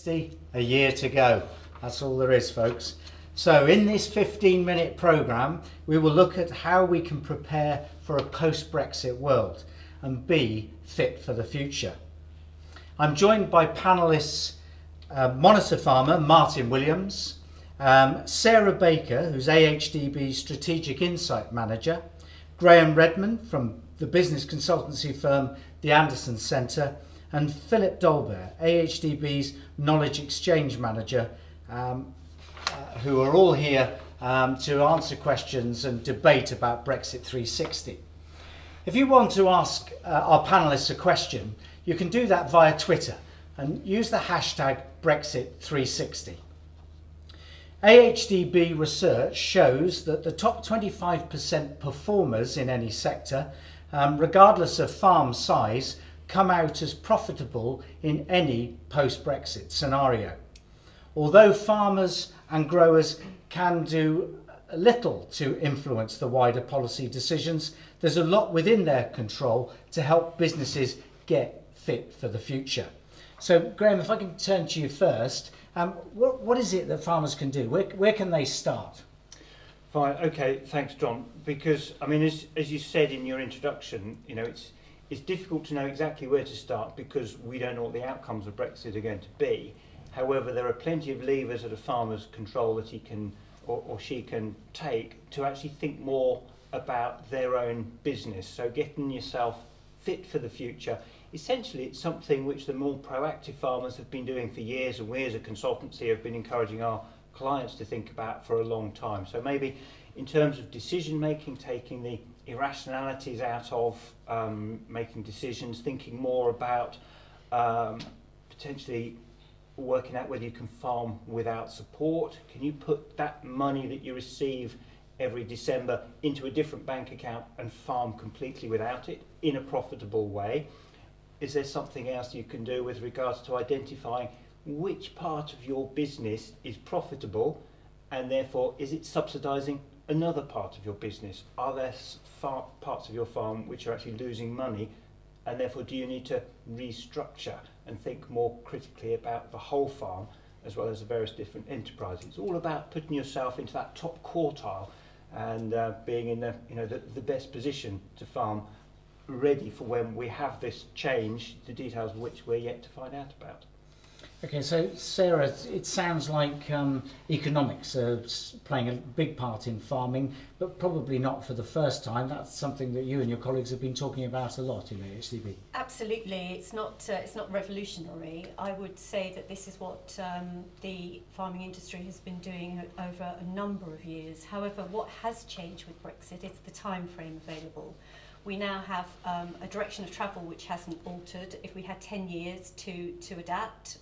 360, a year to go. That's all there is, folks. So in this 15-minute programme, we will look at how we can prepare for a post-Brexit world and be fit for the future. I'm joined by panellists Monitor Farmer Martin Williams, Sarah Baker, who's AHDB's Strategic Insight Manager, Graham Redman from the business consultancy firm The Anderson Centre, and Philip Dolbear, AHDB's Knowledge Exchange Manager, who are all here to answer questions and debate about Brexit360. If you want to ask our panellists a question, you can do that via Twitter and use the hashtag Brexit360. AHDB research shows that the top 25% performers in any sector, regardless of farm size, come out as profitable in any post-Brexit scenario. Although farmers and growers can do little to influence the wider policy decisions, there's a lot within their control to help businesses get fit for the future. So Graham, if I can turn to you first, what is it that farmers can do? Where can they start? Fine, okay, thanks John. Because, I mean, as you said in your introduction, you know, it's difficult to know exactly where to start because we don't know what the outcomes of Brexit are going to be. However, there are plenty of levers at a farmer's control that he can or she can take to actually think more about their own business. So getting yourself fit for the future. Essentially, it's something which the more proactive farmers have been doing for years, and we as a consultancy have been encouraging our clients to think about for a long time. So maybe in terms of decision making, taking the irrationalities out of making decisions, thinking more about potentially working out whether you can farm without support. Can you put that money that you receive every December into a different bank account and farm completely without it in a profitable way? Is there something else you can do with regards to identifying which part of your business is profitable and therefore is it subsidising another part of your business? Are there parts of your farm which are actually losing money and therefore do you need to restructure and think more critically about the whole farm as well as the various different enterprises? It's all about putting yourself into that top quartile and being in the best position to farm, ready for when we have this change, the details of which we're yet to find out about. Okay, so Sarah, it sounds like economics are playing a big part in farming, but probably not for the first time. That's something that you and your colleagues have been talking about a lot in AHDB. Absolutely, it's not revolutionary. I would say that this is what the farming industry has been doing over a number of years. However, what has changed with Brexit is the time frame available. We now have a direction of travel which hasn't altered. If we had 10 years to adapt,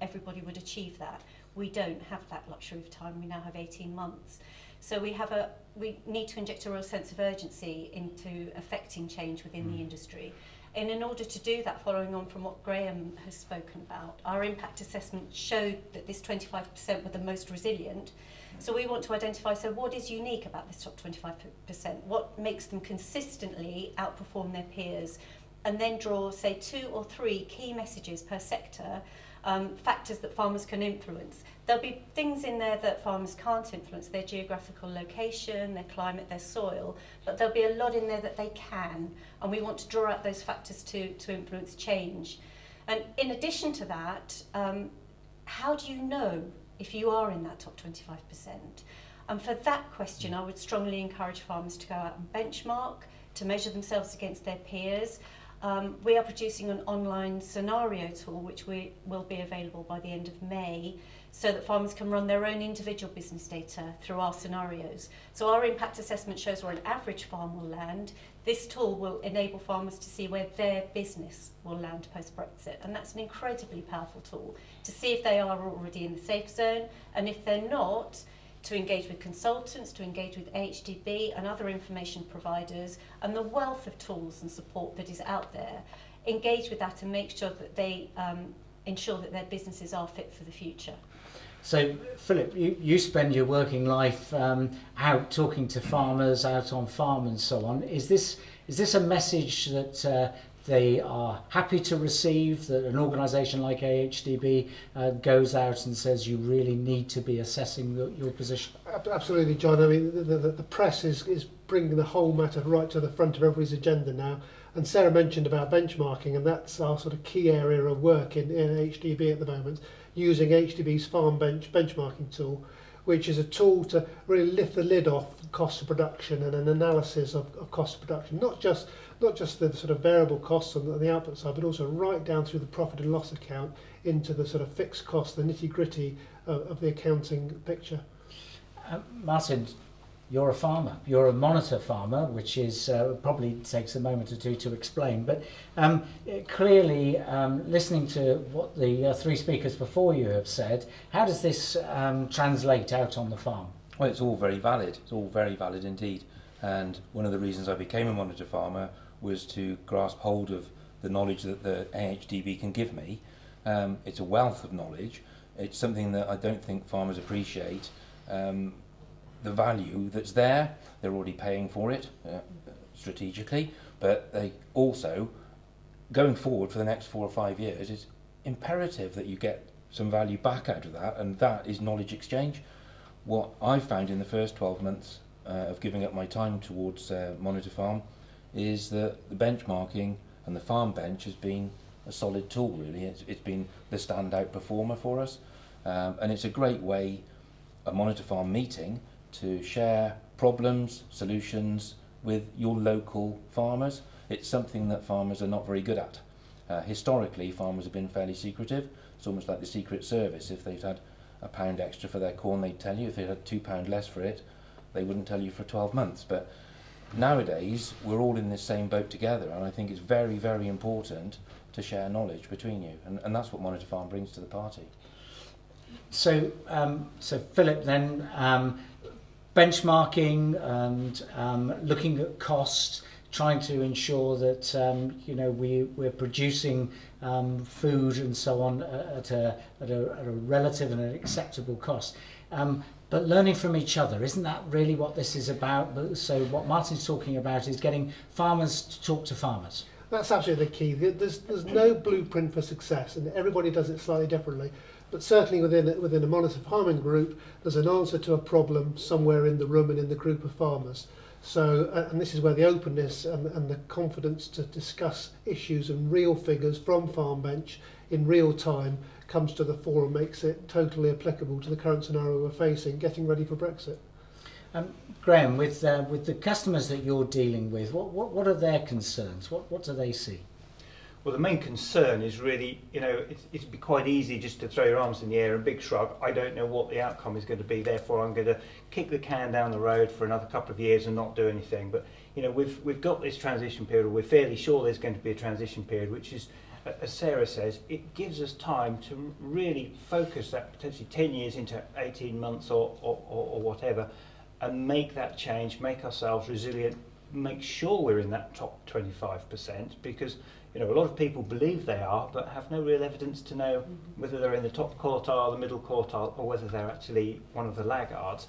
everybody would achieve that. We don't have that luxury of time. We now have 18 months. So we need to inject a real sense of urgency into affecting change within the industry. And in order to do that, following on from what Graham has spoken about, our impact assessment showed that this 25% were the most resilient. So we want to identify, so what is unique about this top 25%? What makes them consistently outperform their peers? And then draw, say, 2 or 3 key messages per sector, factors that farmers can influence. There'll be things in there that farmers can't influence, their geographical location, their climate, their soil, but there'll be a lot in there that they can, and we want to draw out those factors to influence change. And in addition to that, how do you know if you are in that top 25%? And for that question, I would strongly encourage farmers to go out and benchmark, to measure themselves against their peers. We are producing an online scenario tool which will be available by the end of May, so that farmers can run their own individual business data through our scenarios. So our impact assessment shows where an average farm will land. This tool will enable farmers to see where their business will land post-Brexit, and that's an incredibly powerful tool to see if they are already in the safe zone, and if they're not, to engage with consultants, to engage with AHDB and other information providers, and the wealth of tools and support that is out there. Engage with that and make sure that they ensure that their businesses are fit for the future. So, Philip, you spend your working life out talking to farmers, out on farm and so on. Is this a message that they are happy to receive, that an organisation like AHDB goes out and says you really need to be assessing your position? Absolutely, John. I mean, the press is bringing the whole matter right to the front of everybody's agenda now. And Sarah mentioned about benchmarking, and that's our sort of key area of work in AHDB at the moment, using HDB's Farm benchmarking tool, which is a tool to really lift the lid off cost of production and an analysis of cost of production, not just the sort of variable costs on the output side, but also right down through the profit and loss account into the sort of fixed cost, the nitty-gritty of the accounting picture. Martin, you're a farmer, you're a monitor farmer, which is probably takes a moment or two to explain, but clearly listening to what the three speakers before you have said, how does this translate out on the farm? Well, it's all very valid. It's all very valid indeed. And one of the reasons I became a monitor farmer was to grasp hold of the knowledge that the AHDB can give me. It's a wealth of knowledge. It's something that I don't think farmers appreciate. The value that's there, they're already paying for it strategically, but they also, going forward for the next 4 or 5 years, it's imperative that you get some value back out of that, and that is knowledge exchange. What I've found in the first 12 months of giving up my time towards Monitor Farm is that the benchmarking and the farm bench has been a solid tool, really. It's been the standout performer for us, and it's a great way, a Monitor Farm meeting, to share problems, solutions with your local farmers. It's something that farmers are not very good at. Historically, farmers have been fairly secretive. It's almost like the Secret Service. If they've had £1 extra for their corn, they'd tell you. If they had £2 less for it, they wouldn't tell you for 12 months. But nowadays, we're all in this same boat together, and I think it's very, very important to share knowledge between you, and that's what Monitor Farm brings to the party. So, Philip, then, benchmarking and looking at cost, trying to ensure that we're producing food and so on at a relative and an acceptable cost. But learning from each other, isn't that really what this is about? So what Martin's talking about is getting farmers to talk to farmers. That's absolutely the key. There's no blueprint for success, and everybody does it slightly differently. But certainly within a monitor farming group, there's an answer to a problem somewhere in the room and in the group of farmers. So, and this is where the openness and the confidence to discuss issues and real figures from Farm Bench in real time comes to the fore and makes it totally applicable to the current scenario we're facing, getting ready for Brexit. Graham, with the customers that you're dealing with, what are their concerns? What do they see? Well, the main concern is really, it'd be quite easy just to throw your arms in the air and big shrug. I don't know what the outcome is going to be, therefore I'm going to kick the can down the road for another couple of years and not do anything. But we've got this transition period, or we're fairly sure there's going to be a transition period, which is, as Sarah says, it gives us time to really focus that potentially 10 years into 18 months or whatever, and make that change, make ourselves resilient, make sure we're in that top 25%, because a lot of people believe they are, but have no real evidence to know whether they're in the top quartile, the middle quartile, or whether they're actually one of the laggards.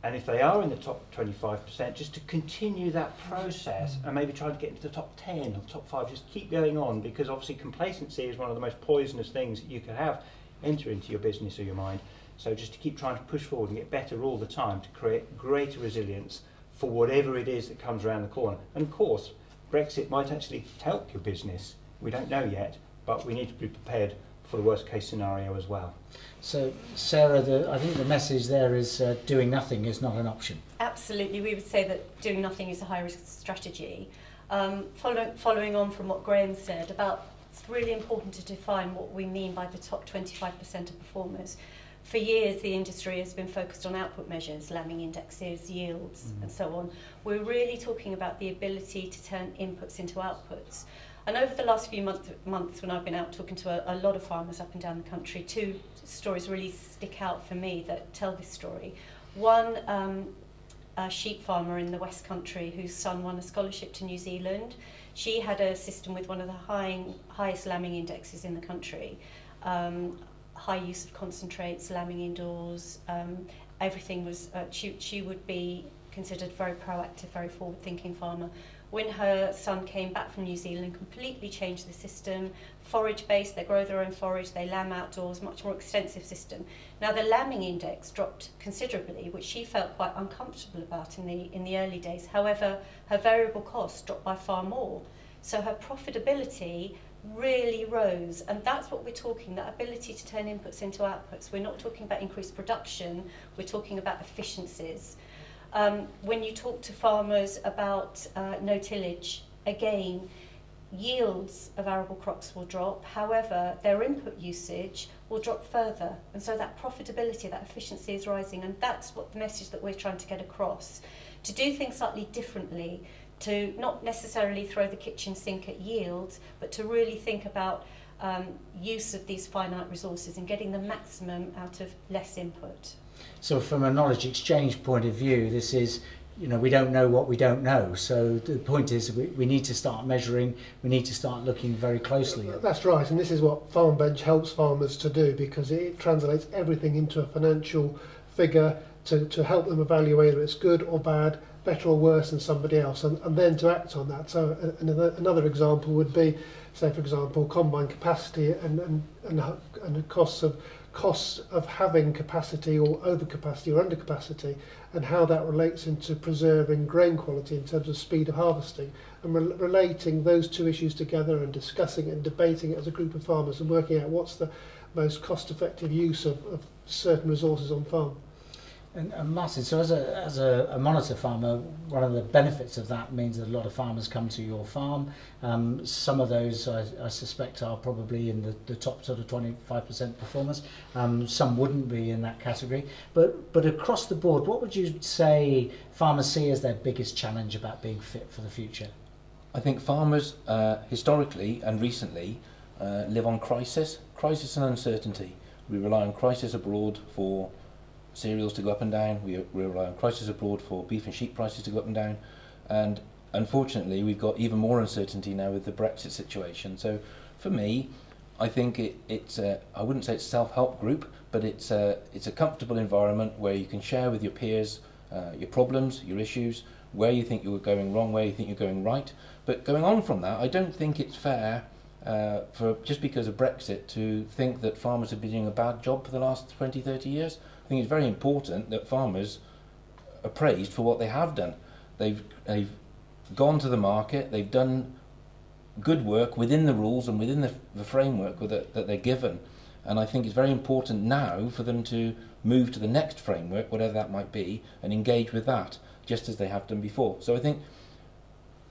And if they are in the top 25%, just to continue that process and maybe try to get into the top 10 or top 5, just keep going on, because obviously complacency is one of the most poisonous things that you could have enter into your business or your mind. So just to keep trying to push forward and get better all the time to create greater resilience for whatever it is that comes around the corner. And of course, Brexit might actually help your business. We don't know yet, but we need to be prepared for the worst case scenario as well. So, Sarah, I think the message there is doing nothing is not an option. Absolutely, we would say that doing nothing is a high-risk strategy. Following on from what Graham said about, it's really important to define what we mean by the top 25% of performers. For years, the industry has been focused on output measures, lambing indexes, yields, and so on. We're really talking about the ability to turn inputs into outputs. And over the last few months, when I've been out talking to a lot of farmers up and down the country, two stories really stick out for me that tell this story. One, a sheep farmer in the West Country whose son won a scholarship to New Zealand. She had a system with one of the highest lambing indexes in the country. High use of concentrates, lambing indoors, everything was, she would be considered very proactive, very forward-thinking farmer. when her son came back from New Zealand, completely changed the system, forage-based, they grow their own forage, they lamb outdoors, much more extensive system. Now the lambing index dropped considerably, which she felt quite uncomfortable about in the early days. However, her variable costs dropped by far more. So her profitability really rose, and that's what we're talking, that ability to turn inputs into outputs. We're not talking about increased production, we're talking about efficiencies. When you talk to farmers about no tillage, again, yields of arable crops will drop, however, their input usage will drop further, and so that profitability, that efficiency is rising, and that's what the message that we're trying to get across. To do things slightly differently, to not necessarily throw the kitchen sink at yields, but to really think about use of these finite resources and getting the maximum out of less input. So from a knowledge exchange point of view, this is, you know, we don't know what we don't know. So the point is we need to start measuring, we need to start looking very closely at. That's right, and this is what Farm Bench helps farmers to do, because it translates everything into a financial figure to help them evaluate whether it's good or bad, better or worse than somebody else, and then to act on that. So another example would be, say for example, combine capacity and the costs of having capacity or overcapacity or undercapacity, and how that relates into preserving grain quality in terms of speed of harvesting, and relating those two issues together and discussing it and debating it as a group of farmers and working out what's the most cost-effective use of certain resources on farm. And Martin, so as a monitor farmer, one of the benefits of that means that a lot of farmers come to your farm. Some of those I suspect are probably in the top sort of 25% performers. Some wouldn't be in that category. But across the board, what would you say farmers see as their biggest challenge about being fit for the future? I think farmers historically and recently live on crisis and uncertainty. We rely on crisis abroad for cereals to go up and down, we rely on crisis abroad for beef and sheep prices to go up and down, and unfortunately we've got even more uncertainty now with the Brexit situation. So for me, I think it's I wouldn't say it's a self-help group, but it's a comfortable environment where you can share with your peers your problems, your issues, where you think you're going wrong, where you think you're going right. But going on from that, I don't think it's fair for just because of Brexit to think that farmers have been doing a bad job for the last 20, 30 years. I think it's very important that farmers are praised for what they have done. They've gone to the market, they've done good work within the rules and within the framework that they're given. And I think it's very important now for them to move to the next framework, whatever that might be, and engage with that, just as they have done before. So I think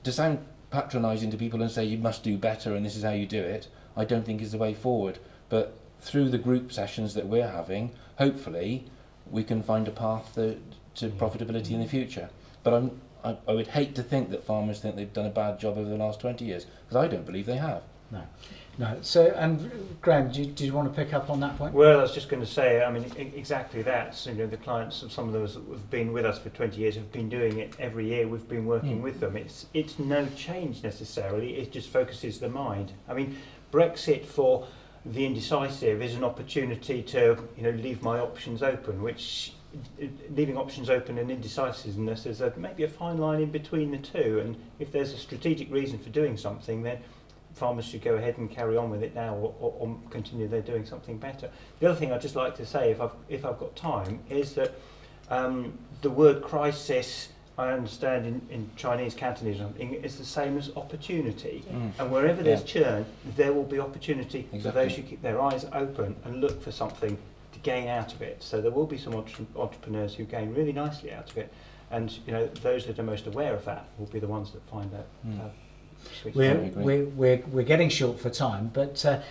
to sound patronising to people and say you must do better and this is how you do it, I don't think is the way forward. But through the group sessions that we're having, hopefully we can find a path to profitability in the future. But I would hate to think that farmers think they've done a bad job over the last 20 years, because I don't believe they have. No. So, and Graham, do you want to pick up on that point? Well, I was just going to say, I mean, exactly that. So, you know, the clients of some of those that have been with us for 20 years have been doing it every year. We've been working with them. It's no change necessarily. It just focuses the mind. I mean, Brexit for the indecisive is an opportunity to, you know, leave my options open, which leaving options open and indecisiveness is maybe a fine line in between the two. And if there's a strategic reason for doing something, then farmers should go ahead and carry on with it now, or continue they're doing something better. The other thing I'd just like to say, if I've got time, is that the word crisis, I understand in Chinese, Cantonese, it's the same as opportunity. And wherever there's churn, there will be opportunity for those who keep their eyes open and look for something to gain out of it. So there will be some entrepreneurs who gain really nicely out of it, and you know, those that are most aware of that will be the ones that find that. We're getting short for time, but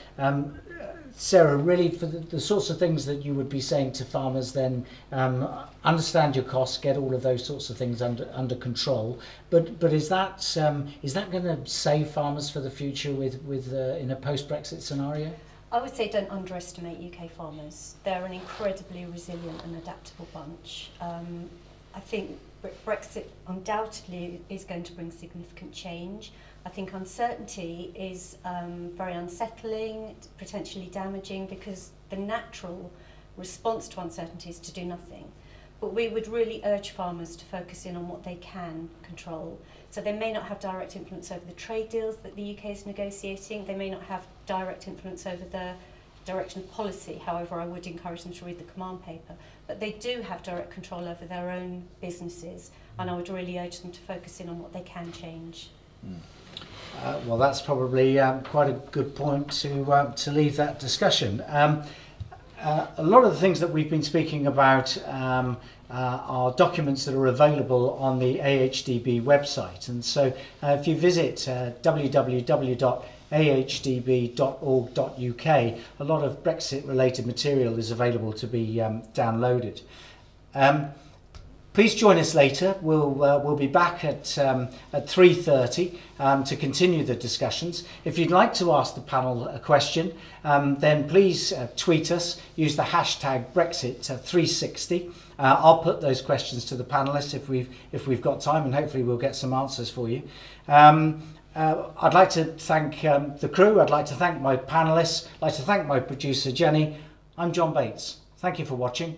Sarah, really for the sorts of things that you would be saying to farmers then, understand your costs, get all of those sorts of things under control, but is that going to save farmers for the future with in a post-Brexit scenario? I would say don't underestimate UK farmers. They're an incredibly resilient and adaptable bunch. I think Brexit undoubtedly is going to bring significant change. I think uncertainty is very unsettling, potentially damaging, because the natural response to uncertainty is to do nothing. but we would really urge farmers to focus in on what they can control. So they may not have direct influence over the trade deals that the UK is negotiating, they may not have direct influence over the direction of policy, however I would encourage them to read the command paper, but they do have direct control over their own businesses, and I would really urge them to focus in on what they can change. Well, that's probably quite a good point to leave that discussion. A lot of the things that we've been speaking about are documents that are available on the AHDB website, and so if you visit www.ahdb.org.uk, a lot of Brexit related material is available to be downloaded. Please join us later. We'll be back at 3:30 to continue the discussions. If you'd like to ask the panel a question, then please tweet us. Use the hashtag Brexit360. I'll put those questions to the panelists if we've got time, and hopefully we'll get some answers for you. I'd like to thank the crew. I'd like to thank my panelists. I'd like to thank my producer Jenny. I'm John Bates. Thank you for watching.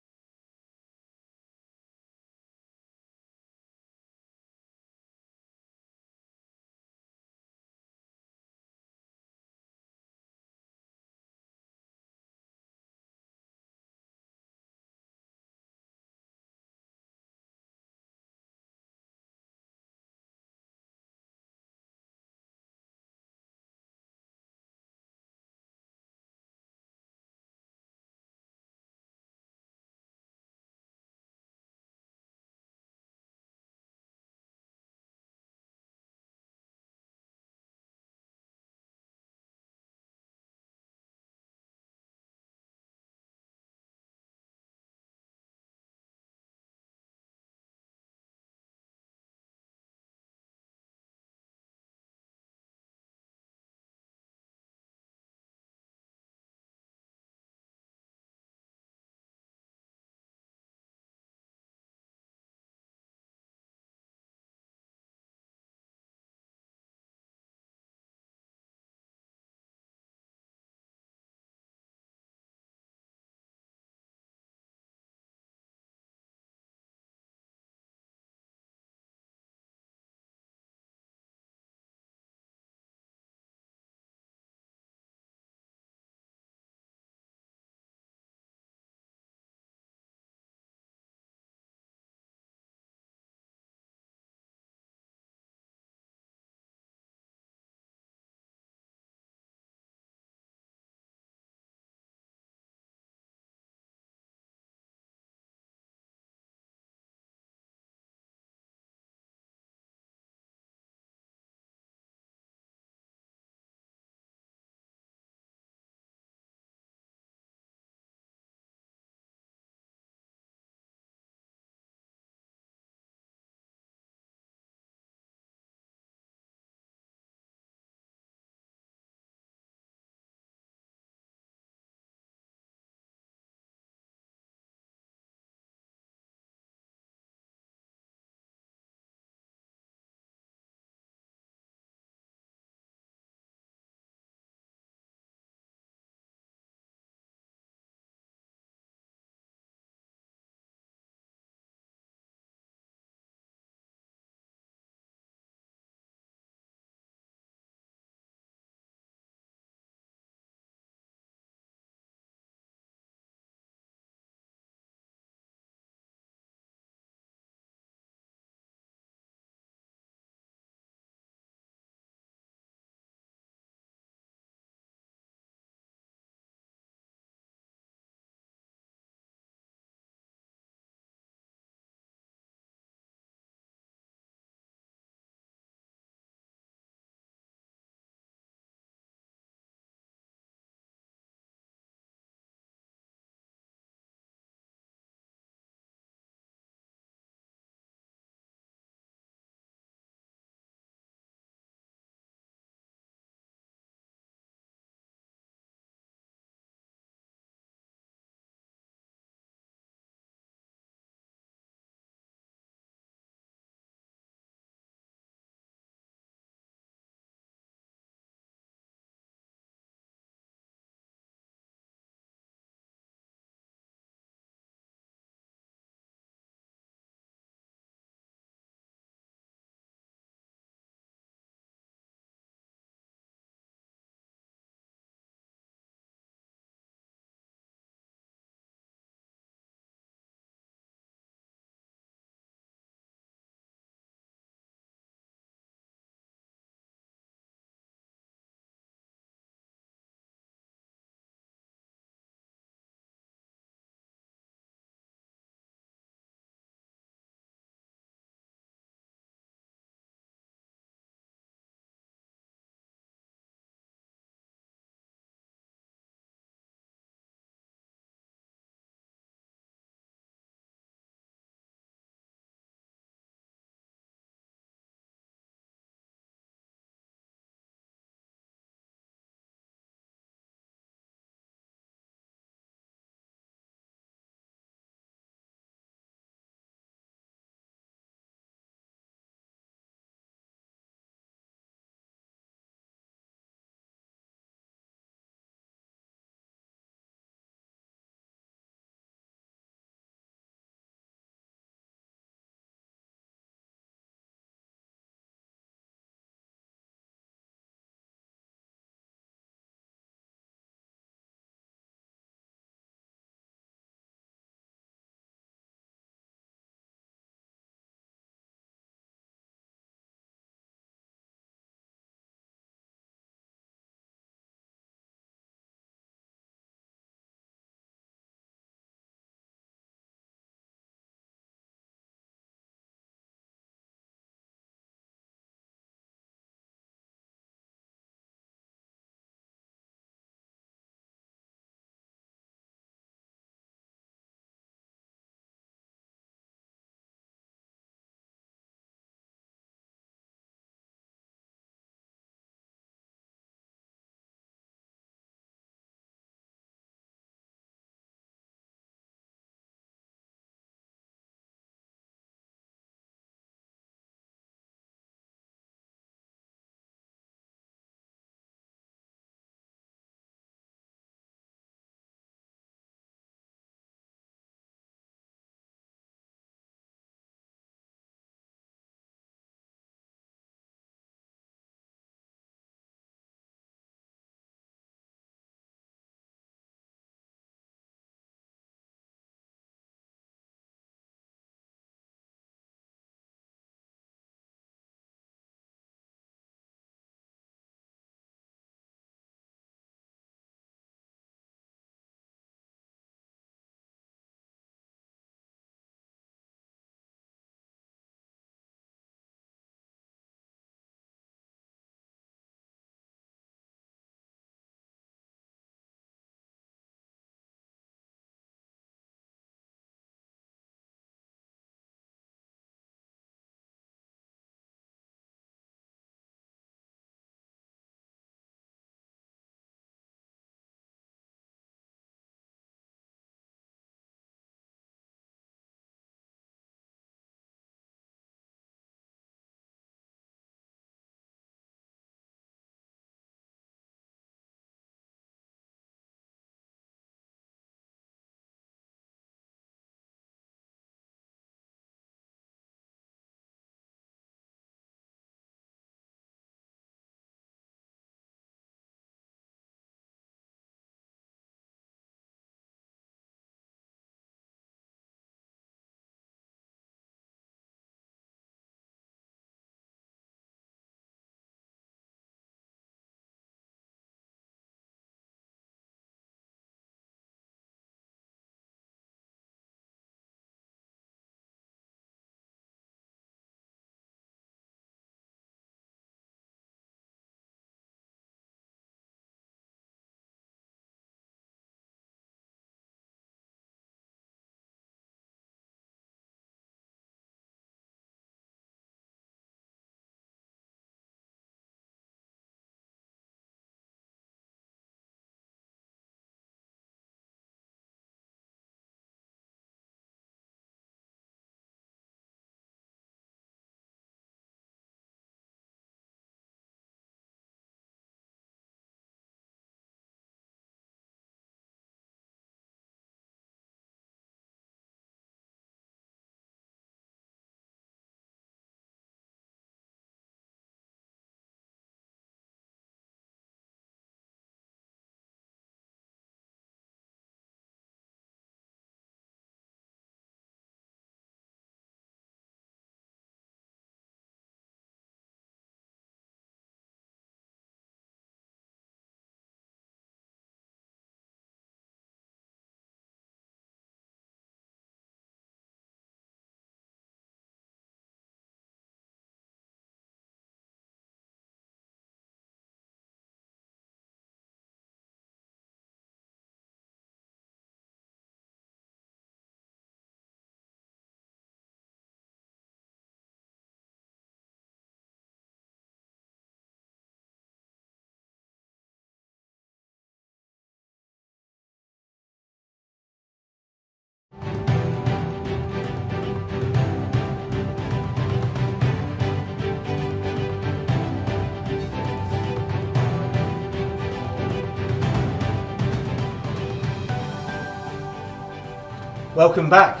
Welcome back.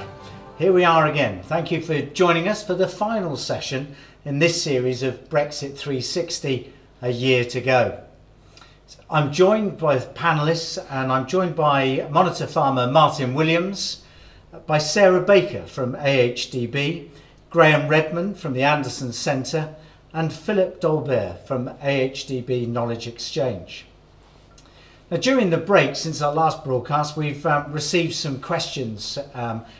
Here we are again. Thank you for joining us for the final session in this series of Brexit360, a year to go. I'm joined by panellists, and I'm joined by monitor farmer Martin Williams, by Sarah Baker from AHDB, Graham Redman from the Anderson Centre, and Philip Dolbear from AHDB Knowledge Exchange. Now, during the break since our last broadcast, we've received some questions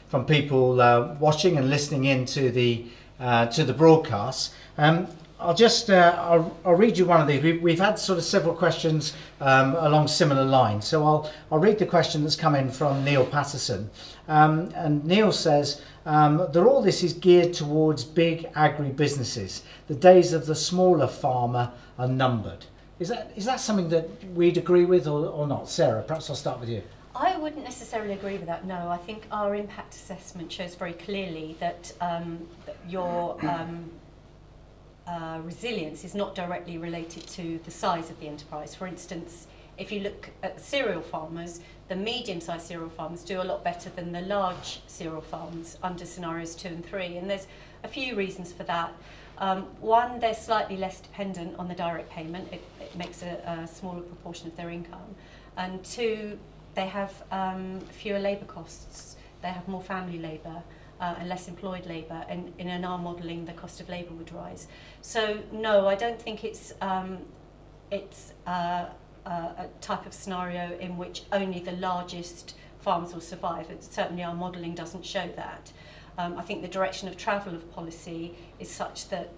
from people watching and listening in to the broadcast. I'll read you one of these. We've had sort of several questions along similar lines, so I'll read the question that's come in from Neil Patterson. And Neil says that all this is geared towards big agri-businesses. The days of the smaller farmer are numbered. Is that something that we'd agree with or not? Sarah, perhaps I'll start with you. I wouldn't necessarily agree with that, no. I think our impact assessment shows very clearly that your resilience is not directly related to the size of the enterprise. For instance, if you look at cereal farmers, the medium-sized cereal farmers do a lot better than the large cereal farms under scenarios 2 and 3, and there's a few reasons for that. One, they're slightly less dependent on the direct payment. It makes a smaller proportion of their income. And 2, they have fewer labour costs. They have more family labour and less employed labour. And in our modelling, the cost of labour would rise. So no, I don't think it's a type of scenario in which only the largest farms will survive. Certainly our modelling doesn't show that. I think the direction of travel of policy is such that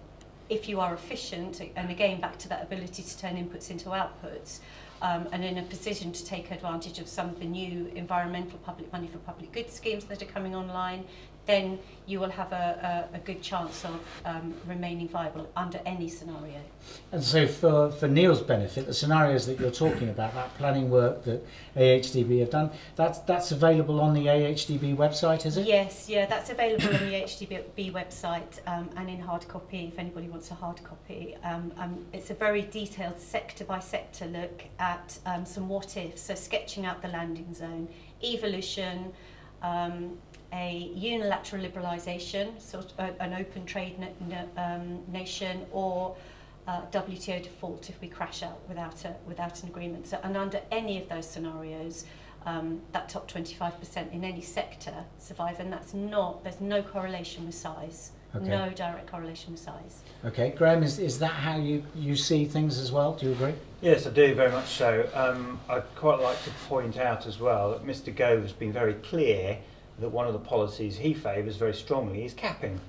if you are efficient, and again back to that ability to turn inputs into outputs, and in a position to take advantage of some of the new environmental public money for public goods schemes that are coming online, then you will have a good chance of remaining viable under any scenario. And so for Neil's benefit, the scenarios that you're talking about, that planning work that AHDB have done, that's available on the AHDB website, is it? Yes, yeah, that's available on the AHDB website and in hard copy if anybody wants a hard copy. It's a very detailed sector by sector look at some what ifs, so sketching out the landing zone, evolution, a unilateral liberalisation, sort of an open trade nation, or WTO default if we crash out without an agreement. So, and under any of those scenarios, that top 25% in any sector survive, and there's no correlation with size. Okay. No direct correlation with size. Okay, Graham, is that how you see things as well? Do you agree? Yes, I do, very much so. I'd quite like to point out as well that Mr. Gove has been very clear that one of the policies he favours very strongly is capping.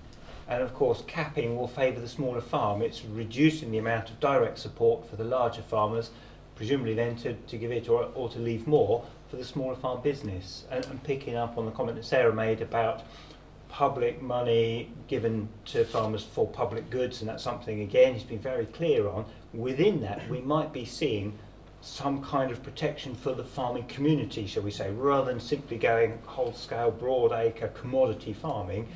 And of course capping will favour the smaller farm. It's reducing the amount of direct support for the larger farmers, presumably then to give it or to leave more for the smaller farm business. And picking up on the comment that Sarah made about public money given to farmers for public goods, and that's something again he's been very clear on. Within that we might be seeing some kind of protection for the farming community, shall we say, rather than simply going whole-scale, broad-acre commodity farming.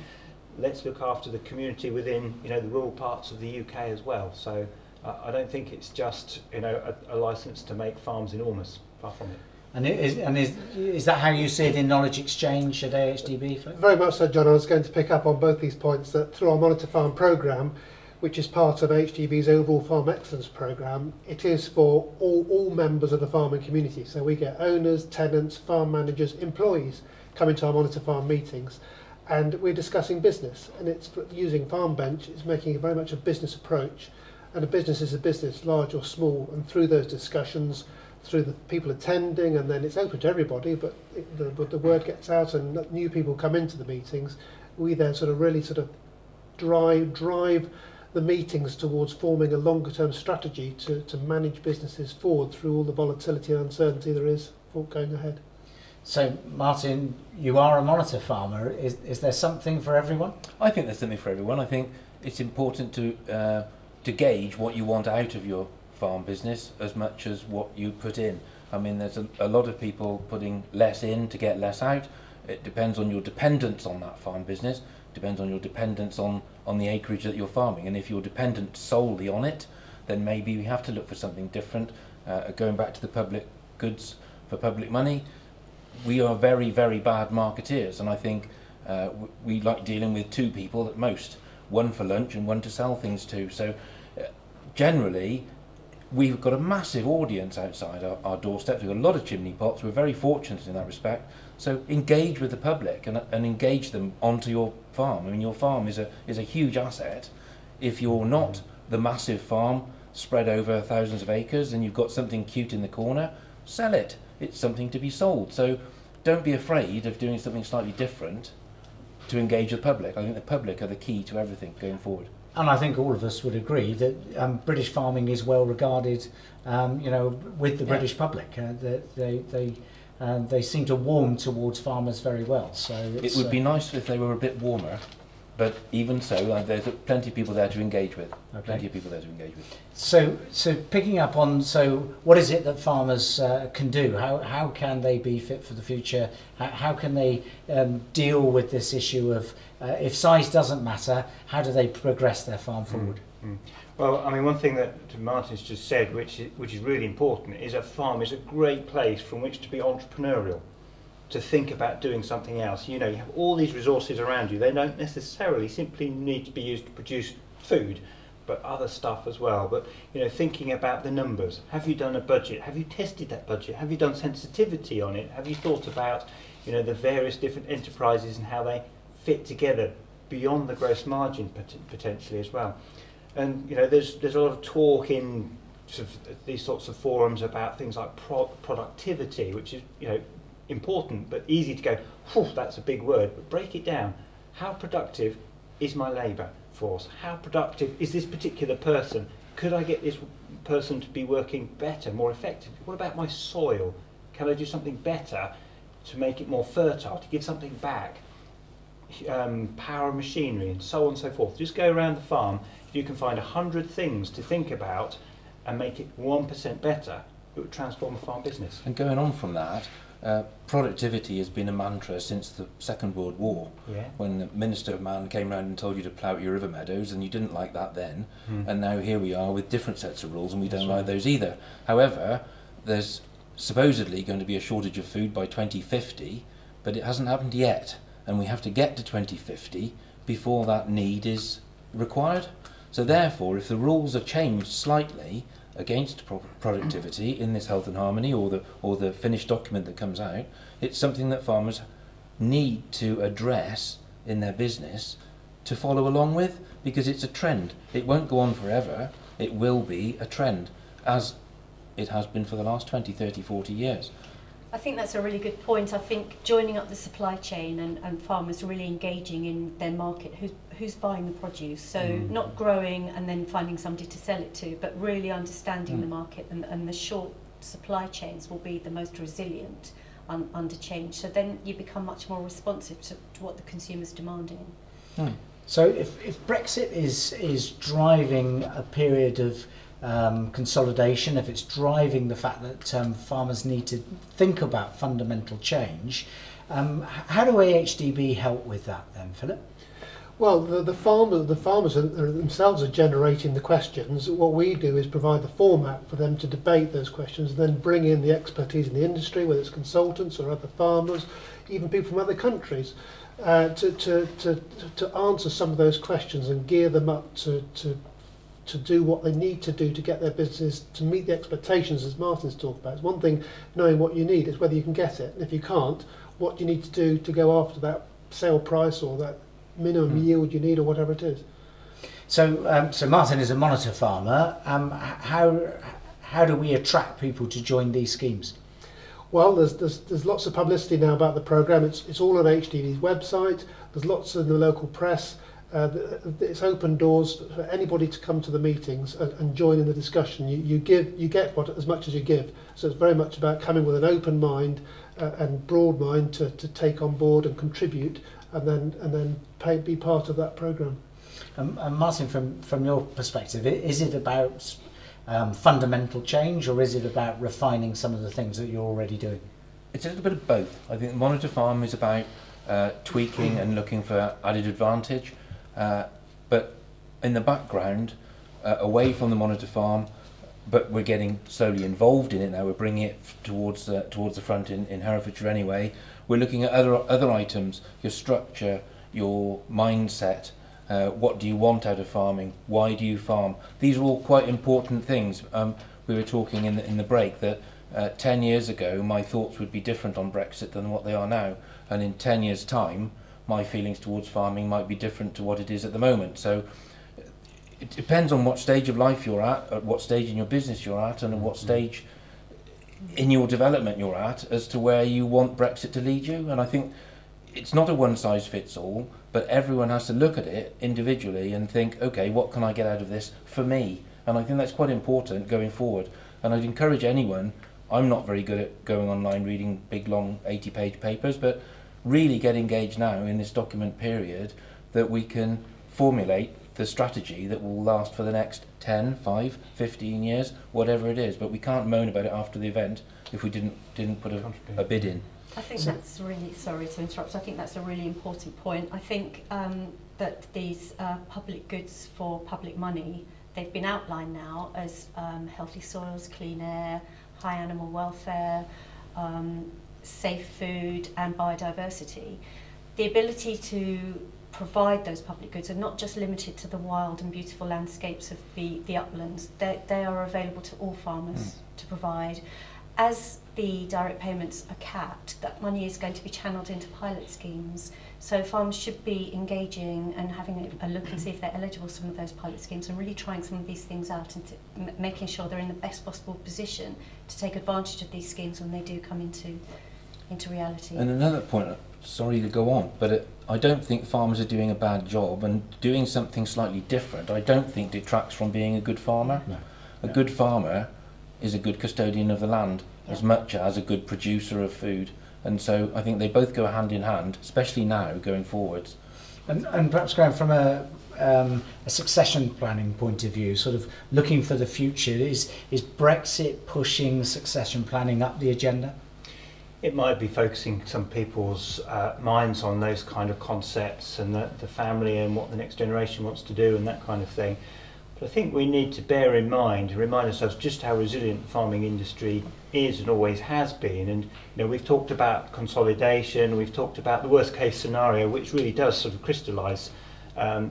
Let's look after the community within, the rural parts of the UK as well. So I don't think it's just, a licence to make farms enormous. Far from it. And is that how you see it in knowledge exchange at AHDB? Very much so, John. I was going to pick up on both these points, that through our Monitor Farm programme, which is part of HDB's overall Farm Excellence programme, it is for all members of the farming community. So we get owners, tenants, farm managers, employees coming to our Monitor Farm meetings, and we're discussing business. And it's using Farm Bench, it's making very much a business approach, and a business is a business, large or small, and through those discussions, through the people attending, and then it's open to everybody, but the word gets out and new people come into the meetings, we then really drive the meetings towards forming a longer term strategy to manage businesses forward through all the volatility and uncertainty there is for going ahead. So Martin, you are a monitor farmer. Is there something for everyone? I think there's something for everyone. I think it's important to gauge what you want out of your farm business as much as what you put in. I mean, there's a lot of people putting less in to get less out. It depends on your dependence on that farm business, depends on your dependence on the acreage that you're farming, and if you're dependent solely on it, then maybe we have to look for something different. Going back to the public goods for public money, we are very, very bad marketeers, and I think we like dealing with two people at most, one for lunch and one to sell things to. So generally, we've got a massive audience outside our doorsteps. We've got a lot of chimney pots. We're very fortunate in that respect. So engage with the public and engage them onto your farm. I mean, your farm is a huge asset. If you're not the massive farm spread over thousands of acres and you've got something cute in the corner, sell it. It's something to be sold. So don't be afraid of doing something slightly different to engage the public. I think the public are the key to everything going forward. And I think all of us would agree that British farming is well regarded, with the British public. They seem to warm towards farmers very well. So it would be nice if they were a bit warmer, but even so, there's plenty of people there to engage with. Okay. Plenty of people there to engage with. So picking up on, what is it that farmers can do? How can they be fit for the future? How can they deal with this issue of if size doesn't matter, how do they progress their farm forward? Well, I mean, one thing that Martin's just said, which is really important, is a farm is a great place from which to be entrepreneurial, to think about doing something else. You know, you have all these resources around you. They don't necessarily simply need to be used to produce food, but other stuff as well. But, you know, thinking about the numbers. Have you done a budget? Have you tested that budget? Have you done sensitivity on it? Have you thought about, you know, the various different enterprises and how they fit together beyond the gross margin potentially as well? And, you know, there's a lot of talk in sort of these sorts of forums about things like productivity, which is, you know, important but easy to go, whew, that's a big word, but break it down. How productive is my labour force? How productive is this particular person? Could I get this person to be working better, more effectively? What about my soil? Can I do something better to make it more fertile, to give something back? Power of machinery and so on and so forth. Just go around the farm. If you can find 100 things to think about and make it 1% better, it would transform a farm business. And going on from that, productivity has been a mantra since the Second World War, when the Minister of Man came round and told you to plough your river meadows, and you didn't like that then, and now here we are with different sets of rules, and we don't like those either. However, there's supposedly going to be a shortage of food by 2050, but it hasn't happened yet, and we have to get to 2050 before that need is required. So therefore, if the rules are changed slightly against productivity in this health and harmony or the finished document that comes out, it's something that farmers need to address in their business to follow along with, because it's a trend. It won't go on forever. It will be a trend, as it has been for the last 20, 30, 40 years. I think that's a really good point. I think joining up the supply chain and farmers really engaging in their market, who's buying the produce. So not growing and then finding somebody to sell it to, but really understanding the market, and the short supply chains will be the most resilient under change. So then you become much more responsive to what the consumer's demanding. So if Brexit is driving a period of consolidation, if it's driving the fact that farmers need to think about fundamental change, how do AHDB help with that then, Philip? Well, the farmers themselves are generating the questions. What we do is provide the format for them to debate those questions, and then bring in the expertise in the industry, whether it's consultants or other farmers, even people from other countries, to answer some of those questions and gear them up to do what they need to do to get their business to meet the expectations, as Martin's talked about. It's one thing knowing what you need, it's whether you can get it. And if you can't, what do you need to do to go after that sale price or that minimum yield you need, or whatever it is. So Martin is a monitor farmer. How do we attract people to join these schemes? Well, there's lots of publicity now about the programme. It's all on HDB's website. There's lots in the local press. It's open doors for anybody to come to the meetings and join in the discussion. You get as much as you give. So it's very much about coming with an open mind and broad mind to take on board and contribute, and then be part of that programme. Martin, from your perspective, is it about fundamental change, or is it about refining some of the things that you're already doing? It's a little bit of both. I think Monitor Farm is about tweaking and looking for added advantage, but in the background, away from the Monitor Farm, but we're getting slowly involved in it now. We're bringing it towards the front in Herefordshire anyway. We're looking at other items, your structure, your mindset. What do you want out of farming? Why do you farm? These are all quite important things. We were talking in the break that 10 years ago my thoughts would be different on Brexit than what they are now, and in 10 years' time my feelings towards farming might be different to what it is at the moment. So it depends on what stage of life you're at what stage in your business you're at, and at what stage in your development you're at, as to where you want Brexit to lead you. And I think it's not a one-size-fits-all, but everyone has to look at it individually and think, okay, what can I get out of this for me? And I think that's quite important going forward. And I'd encourage anyone, I'm not very good at going online reading big long 80-page papers, but really get engaged now in this document period, that we can formulate the strategy that will last for the next 10, 5, 15 years, whatever it is. But we can't moan about it after the event if we didn't put a bid in. I think that's really, sorry to interrupt, I think that's a really important point. I think that these public goods for public money, they've been outlined now as healthy soils, clean air, high animal welfare, safe food and biodiversity. The ability to provide those public goods are not just limited to the wild and beautiful landscapes of the uplands. They are available to all farmers to provide. As the direct payments are capped, that money is going to be channeled into pilot schemes. So farmers should be engaging and having a look and see if they're eligible for some of those pilot schemes, and really trying some of these things out, and making sure they're in the best possible position to take advantage of these schemes when they do come into reality. And another point, sorry to go on, but I don't think farmers are doing a bad job, and doing something slightly different I don't think detracts from being a good farmer. No. A good farmer is a good custodian of the land, as much as a good producer of food. And so I think they both go hand in hand, especially now going forwards. And perhaps going from a succession planning point of view, sort of looking for the future, is Brexit pushing succession planning up the agenda? It might be focusing some people's minds on those kind of concepts, and the family and what the next generation wants to do and that kind of thing. But I think we need to bear in mind, remind ourselves just how resilient the farming industry is and always has been. And we've talked about consolidation, we've talked about the worst case scenario, which really does sort of crystallise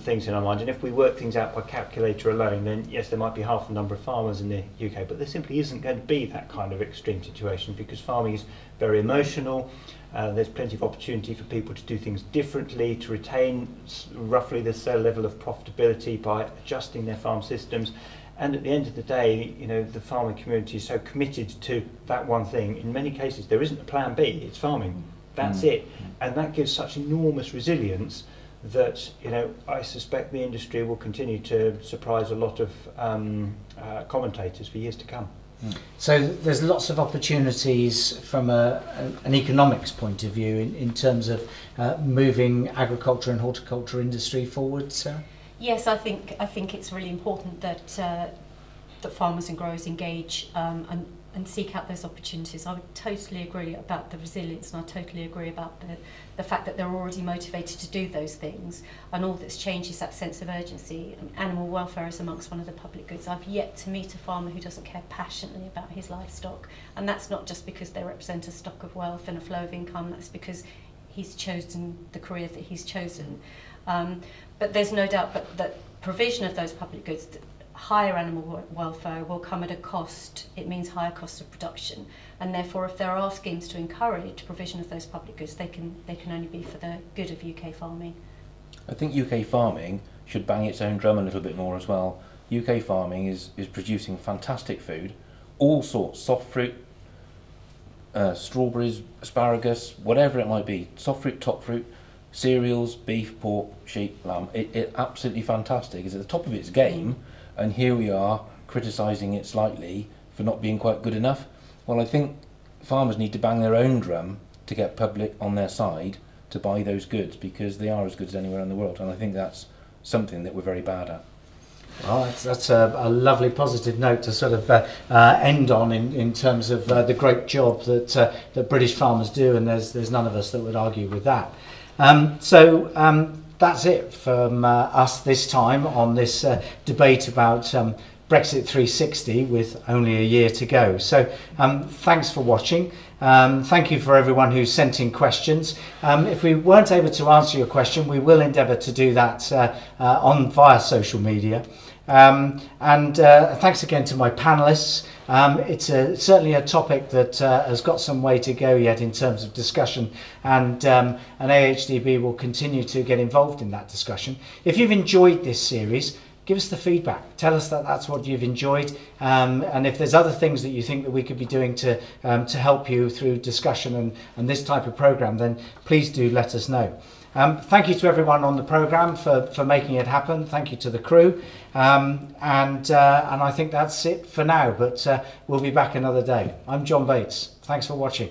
things in our mind. And if we work things out by calculator alone, then yes, there might be half the number of farmers in the UK, but there simply isn't going to be that kind of extreme situation, because farming is very emotional. There's plenty of opportunity for people to do things differently, to retain roughly the same level of profitability by adjusting their farm systems. And at the end of the day, the farming community is so committed to that one thing. In many cases, there isn't a plan B, it's farming. That's it. And that gives such enormous resilience that, I suspect the industry will continue to surprise a lot of commentators for years to come. So there's lots of opportunities from an economics point of view in terms of moving agriculture and horticulture industry forward, Sarah? Yes, I think it's really important that that farmers and growers engage and seek out those opportunities. I would totally agree about the resilience, and I totally agree about the fact that they're already motivated to do those things, and all that's changed is that sense of urgency. Animal welfare is amongst one of the public goods. I've yet to meet a farmer who doesn't care passionately about his livestock, and that's not just because they represent a stock of wealth and a flow of income, that's because he's chosen the career that he's chosen. But there's no doubt that provision of those public goods, higher animal welfare, will come at a cost. It means higher cost of production, and therefore if there are schemes to encourage provision of those public goods, they can only be for the good of UK farming. I think UK farming should bang its own drum a little bit more as well. UK farming is producing fantastic food, all sorts, soft fruit, strawberries, asparagus, whatever it might be, soft fruit, top fruit, cereals, beef, pork, sheep, lamb. It's absolutely fantastic. It's at the top of its game. And here we are criticising it slightly for not being quite good enough. Well, I think farmers need to bang their own drum to get public on their side to buy those goods, because they are as good as anywhere in the world, and I think that's something that we're very bad at. Well, that's a lovely positive note to sort of end on in terms of the great job that British farmers do, and there's none of us that would argue with that. That's it from us this time on this debate about Brexit360 with only a year to go. So thanks for watching. Thank you for everyone who sent in questions. If we weren't able to answer your question, we will endeavour to do that via social media. Thanks again to my panellists. It's certainly a topic that has got some way to go yet in terms of discussion, and AHDB will continue to get involved in that discussion. If you've enjoyed this series, give us the feedback. Tell us that that's what you've enjoyed, and if there's other things that you think that we could be doing to help you through discussion and this type of program, then please do let us know. Thank you to everyone on the programme for making it happen. Thank you to the crew, and I think that's it for now, but we'll be back another day. I'm John Bates. Thanks for watching.